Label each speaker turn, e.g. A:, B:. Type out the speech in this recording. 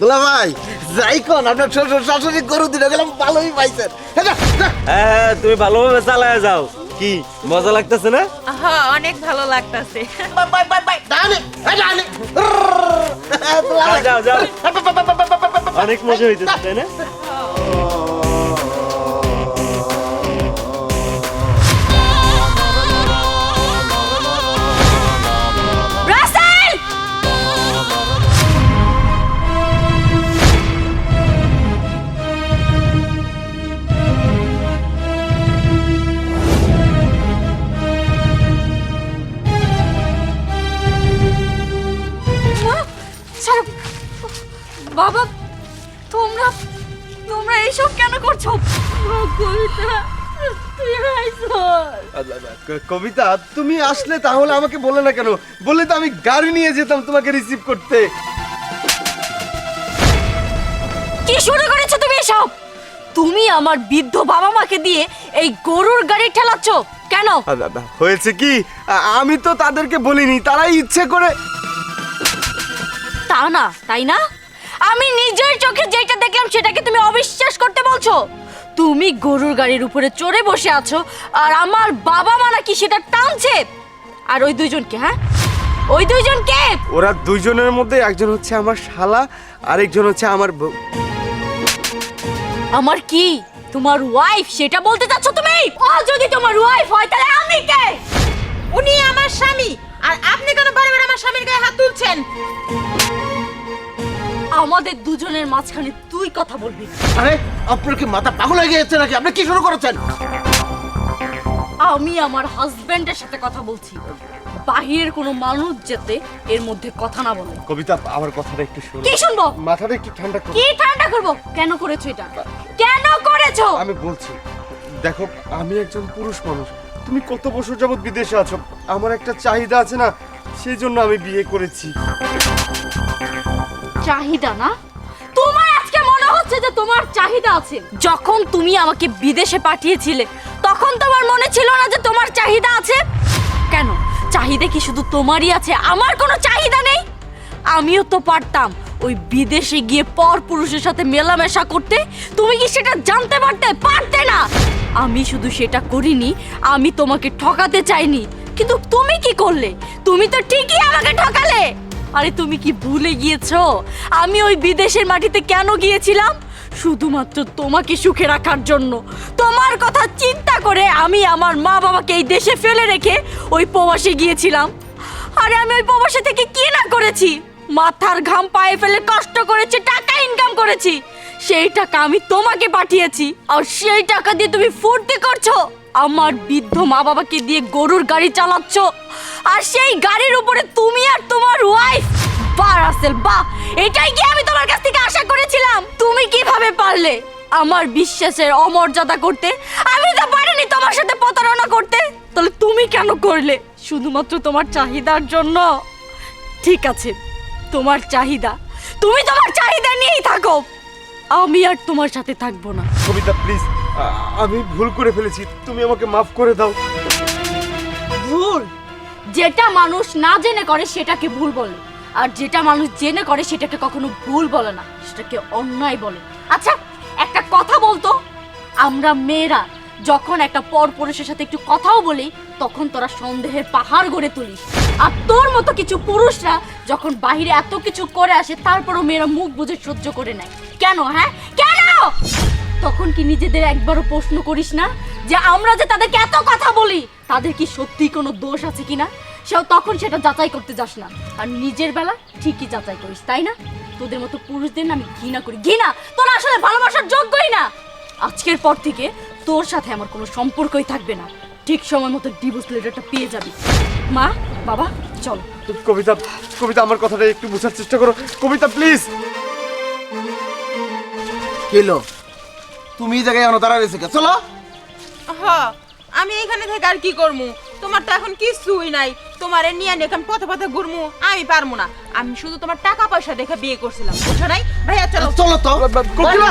A: দুলা ভাই যাই কোন আপনার শ্বশুর শাশুড়ি গরু দিলে গেলাম ভালোই পাইছেন।
B: হ্যাঁ তুমি ভালোভাবে চালায় যাও। কি মজা লাগতেছে না?
C: হ্যাঁ অনেক ভালো লাগতেছে।
A: বাই বাই বাই ডানে ডানে
B: যাও যাও, অনেক মজা হইতেছে তাই না?
C: রাসেল! বাবা তোমরা তোমরা এইসব কেন করছো?
D: কবিতা তুমি আসলে তাহলে আমাকে বলে না কেন? বললে তো আমি গাড়ি নিয়ে যেতাম তোমাকে রিসিভ করতে।
C: কি শুরু করেছো তুমি এসব? তুমি আমার বৃদ্ধ বাবা মাকে দিয়ে এই গরুর গাড়ি ঠেলাচ্ছ কেন?
D: হয়েছে কি, আমি তো তাদেরকে বলিনি, তারাই ইচ্ছে করে।
C: তা না তাই না? আমি নিজের চোখে যেটা দেখলাম সেটাকে তুমি অবিশ্বাস করতে বলছো? তুমি গরুর গাড়ির উপরে চড়ে বসে আছো আর আমার বাবা মা নাকি সেটা টানছে। আর ওই দুইজনকে, হ্যাঁ ওই দুইজনকে?
D: ওরা দুইজনের মধ্যে একজন হচ্ছে আমার শালা, আরেকজন হচ্ছে আমার বউ।
C: আমার কি তোমার ওয়াইফ সেটা বলতে চাচ্ছ তুমি? ও যদি তোমার ওয়াইফ হয় তাহলে আমি কে?
E: উনি আমার স্বামী, আর আপনি কেন বারবার আমার স্বামীর গায়ে হাত তুলছেন?
C: আমাদের দুজনের মাঝখানে তুই কথা বলবি?
A: আরে আপনার কি মাথা পাগল হয়ে গেছে নাকি? আপনি কি শুরু করেছেন?
C: আমি আমার হাজবেন্ডের সাথে কথা বলছি, বাহিরের কোনো মানুষ যাতে এর মধ্যে কথা না বলে।
D: কবিতা আমার কথাটা একটু শোনো।
C: কি শুনবো?
D: মাথাটা একটু ঠান্ডা করো।
C: কি ঠান্ডা করব? কেন করেছো এটা? কেন করেছো?
D: আমি বলছি, দেখো আমি একজন পুরুষ মানুষ, তুমি কত বছর যাবত বিদেশে আছো, আমার একটা চাহিদা আছে না, সেই জন্য আমি বিয়ে করেছি।
C: চাহিদা না? তোমার আজকে মনে হচ্ছে যে তোমার চাহিদা আছে। যখন তুমি আমাকে বিদেশে পাঠিয়েছিলে তখন তোমার মনে ছিল না যে তোমার চাহিদা আছে? কেন চাহিদা কি শুধু তোমারই আছে, আমার কোনো চাহিদা নেই? আমিও তো পারতাম ওই বিদেশে গিয়ে পর পুরুষের সাথে মেলামেশা করতে। তুমি কি সেটা জানতে পারতে? পারতে না। আমি শুধু সেটা করিনি, আমি তোমাকে ঠকাতে চাইনি, কিন্তু তুমি কি করলে? তুমি তো ঠিকই আমাকে ঠকালে। আরে তুমি কি ভুলে গিয়েছো আমি ওই বিদেশের মাটিতে কেন গিয়েছিলাম? শুধুমাত্র তোমাকে সুখে রাখার জন্য। তোমার কথা চিন্তা করে আমি আমার মা বাবাকে এই দেশে ফেলে রেখে ওই প্রবাসে গিয়েছিলাম। আরে আমি ওই প্রবাসে থেকে কি না করেছি? মাথার ঘাম পায়ে ফেলে কষ্ট করেছি, টাকা ইনকাম করেছি, সেই টাকা আমি তোমাকে পাঠিয়েছি। আর সেই টাকা দিয়ে তুমি ফুর্তি করছো, আমার বৃদ্ধ মা বাবাকে দিয়ে গরুর গাড়ি চালাচ্ছ, আর সেই গাড়ির উপরে তুমি আর তোমার ওয়াইফ। বাহ রাসেল বাহ, এটাই কি আমি তোমার কাছ থেকে আশা করেছিলাম? তুমি কিভাবে পারলে আমার বিশ্বাসের অমর্যাদা করতে? আমি তো পারিনি তোমার সাথে প্রতারণা করতে, তাহলে তুমি কেন করলে? শুধুমাত্র তোমার চাহিদার জন্য? ঠিক আছে, তোমার চাহিদা, তুমি তোমার চাহিদা নিয়েই থাকো, আমি আর তোমার সাথে থাকবো না।
D: কবিতা প্লিজ, আমি ভুল করে ফেলেছি, তুমি আমাকে মাফ করে দাও।
C: ভুল যেটা মানুষ না জেনে করে সেটাকে ভুল বলে, আর যেটা মানুষ জেনে করে সেটাকে কখনো ভুল বলে না, সেটাকে অন্যায় বলে। আচ্ছা একটা কথা বলতো, আমরা মেয়েরা যখন একটা পরপুরুষের সাথে একটু কথাও বলি তখন তোরা সন্দেহের পাহাড় গড়ে তুলিস, আর তোর মতো কিছু পুরুষরা যখন বাইরে এত কিছু করে আসে তারপরও মেয়েরা মুখ বুজে সহ্য করে নেয়। কেন? হ্যাঁ কেন? তখন কি নিজেদের একবারও প্রশ্ন করিস না যে আমরা যে তাদেরকে এত কথা বলি তাদের কি সত্যি কোনো দোষ আছে কিনা? তখন সেটা যাচাই করতে যাস না, আর নিজের বেলা ঠিকই যাচাই করিস, তাই না? তোদের মতো পুরুষদের আমি ঘৃণা করি, ঘৃণা। তোরা আসলে ভালোবাসার যোগ্যই না। আজকের পর থেকে তোর সাথে আমার কোনো সম্পর্কই থাকবে না। ঠিক সময় মতো ডিভোর্স লেটারটা পেয়ে যাবি। মা বাবা চল।
D: কবিতা কবিতা আমার কথাটা একটু বোঝার চেষ্টা করো কবিতা প্লিজ।
A: কেলো তুমি এই জায়গায় এখনো দাঁড়া রয়েছে, চলো।
E: হ্যাঁ আমি এখানে থেকে আর কি করবো? তোমার তো এখন কিছুই নাই, তোমার নিয়ে এখন পথে পথে ঘুরমু আমি পারবো না। আমি শুধু তোমার টাকা পয়সা দেখে বিয়ে করছিলাম, বুঝছো নাই? ভাইয়া চলো।
A: চলো তো
D: কবিতা